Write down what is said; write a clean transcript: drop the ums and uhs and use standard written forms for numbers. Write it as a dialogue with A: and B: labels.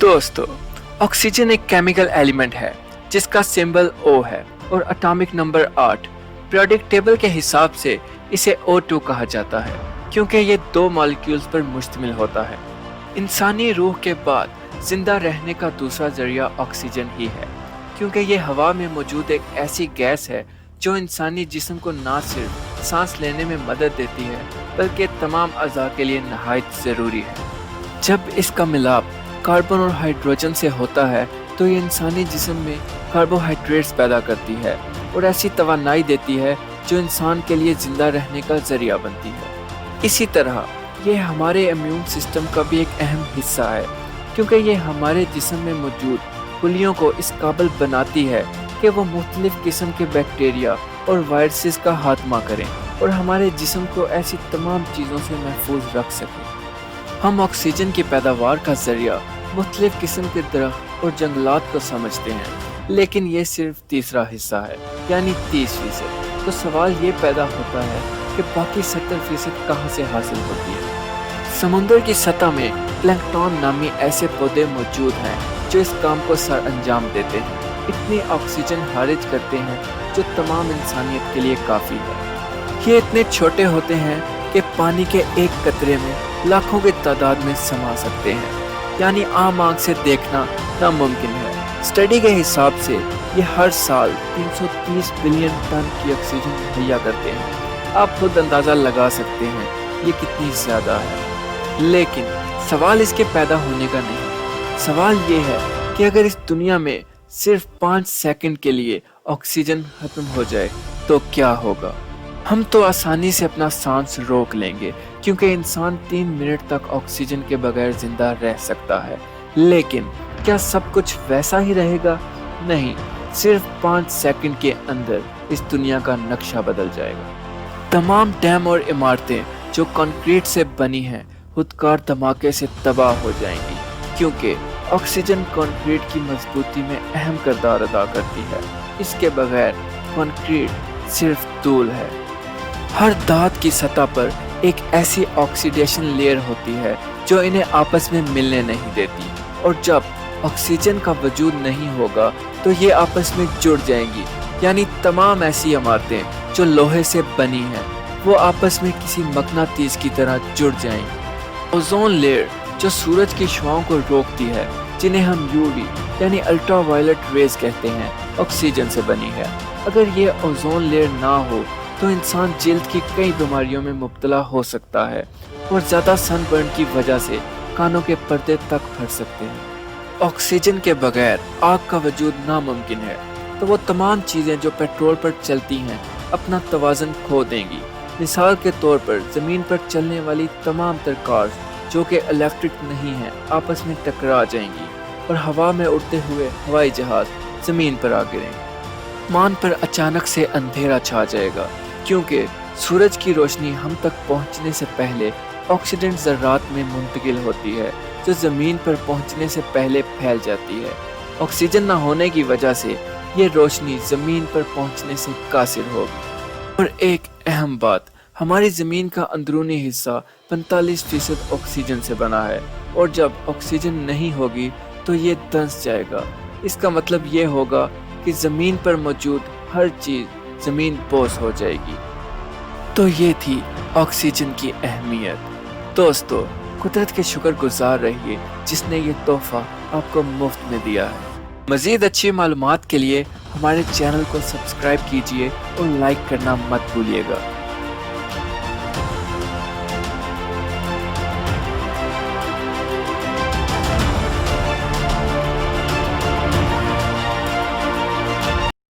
A: दोस्तों, ऑक्सीजन एक chemical element है जिसका सिंबल O है और एटॉमिक नंबर 8। पीरियोडिक टेबल के हिसाब से इसे O2 कहा जाता है क्योंकि ये दो मॉलिक्यूल्स पर मुश्तमिल होता है। इंसानी रूह के बाद जिंदा रहने का दूसरा जरिया ऑक्सीजन ही है क्योंकि ये हवा में मौजूद एक ऐसी गैस है जो इंसानी जिस्म को ना सिर्फ सांस लेने में मदद देती है बल्कि तमाम अज़ा के लिए नहायत ज़रूरी है। जब इसका मिलाप कार्बन और हाइड्रोजन से होता है तो ये इंसानी जिस्म में कार्बोहाइड्रेट्स पैदा करती है और ऐसी तवानाई देती है जो इंसान के लिए जिंदा रहने का जरिया बनती है। इसी तरह ये हमारे इम्यून सिस्टम का भी एक अहम हिस्सा है क्योंकि ये हमारे जिस्म में मौजूद खुलियों को इस काबिल बनाती है कि वो मुख्तलिफ किस्म के बैक्टीरिया और वायरसेस का खात्मा करें और हमारे जिस्म को ऐसी तमाम चीज़ों से महफूज रख सकें। हम ऑक्सीजन की पैदावार का जरिया मुख्तलिफ किस्म के दरख्त और जंगलात को समझते हैं, लेकिन ये सिर्फ तीसरा हिस्सा है यानी 30%। तो सवाल ये पैदा होता है कि बाकी 70% कहाँ से हासिल होती है। समुद्र की सतह में प्लैंकटन नामी ऐसे पौधे मौजूद हैं जो इस काम को सर अंजाम देते हैं, इतनी ऑक्सीजन खारिज करते हैं जो तमाम इंसानियत के लिए काफ़ी है। ये इतने छोटे होते हैं कि पानी के एक कतरे में लाखों की तादाद में समा सकते हैं, यानी आम आंख से देखना नामुमकिन है। स्टडी के हिसाब से ये हर साल 330 बिलियन टन की ऑक्सीजन मुहैया करते हैं। आप खुद अंदाज़ा लगा सकते हैं ये कितनी ज़्यादा है। लेकिन सवाल इसके पैदा होने का नहीं, सवाल ये है कि अगर इस दुनिया में सिर्फ 5 सेकंड के लिए ऑक्सीजन खत्म हो जाए तो क्या होगा। हम तो आसानी से अपना सांस रोक लेंगे क्योंकि इंसान 3 मिनट तक ऑक्सीजन के बगैर जिंदा रह सकता है, लेकिन क्या सब कुछ वैसा ही रहेगा? नहीं, सिर्फ 5 सेकंड के अंदर इस दुनिया का नक्शा बदल जाएगा। तमाम डैम और इमारतें जो कंक्रीट से बनी हैं खुदकार धमाके से तबाह हो जाएंगी क्योंकि ऑक्सीजन कंक्रीट की मजबूती में अहम किरदार अदा करती है। इसके बगैर कंक्रीट सिर्फ धूल है। हर धात की सतह पर एक ऐसी ऑक्सीडेशन लेयर होती है जो इन्हें आपस में मिलने नहीं देती, और जब ऑक्सीजन का वजूद नहीं होगा तो ये आपस में जुड़ जाएंगी, यानी तमाम ऐसी इमारतें जो लोहे से बनी हैं वो आपस में किसी मकनातीस की तरह जुड़ जाएंगी। ओजोन लेयर जो सूरज की शुआओं को रोकती है, जिन्हें हम यूवी यानी अल्ट्रा वायलेट रेज कहते हैं, ऑक्सीजन से बनी है। अगर ये ओजोन लेयर ना हो तो इंसान जल्द की कई बीमारियों में मुब्तला हो सकता है और ज़्यादा सनबर्न की वजह से कानों के पर्दे तक फट सकते हैं। ऑक्सीजन के बगैर आग का वजूद नामुमकिन है, तो वो तमाम चीज़ें जो पेट्रोल पर चलती हैं अपना तवाज़ुन खो देंगी। मिसाल के तौर पर ज़मीन पर चलने वाली तमाम तर कार्स जो कि इलेक्ट्रिक नहीं हैं आपस में टकरा जाएंगी और हवा में उड़ते हुए हवाई जहाज़ ज़मीन पर आ गिरेंगे। मान पर अचानक से अंधेरा छा जाएगा क्योंकि सूरज की रोशनी हम तक पहुंचने से पहले ऑक्सीडेंट ज़र्रात में मुंतकिल होती है जो ज़मीन पर पहुंचने से पहले फैल जाती है। ऑक्सीजन न होने की वजह से ये रोशनी ज़मीन पर पहुंचने से कासिर होगी। और एक अहम बात, हमारी ज़मीन का अंदरूनी हिस्सा 45% ऑक्सीजन से बना है और जब ऑक्सीजन नहीं होगी तो ये धंस जाएगा। इसका मतलब ये होगा कि ज़मीन पर मौजूद हर चीज़ ज़मीन पोस हो जाएगी। तो ये थी ऑक्सीजन की अहमियत। दोस्तों, कुदरत के शुक्रगुजार रहिए जिसने ये तोहफा आपको मुफ्त में दिया है। मज़ीद अच्छी मालूमात के लिए हमारे चैनल को सब्सक्राइब कीजिए और लाइक करना मत भूलिएगा।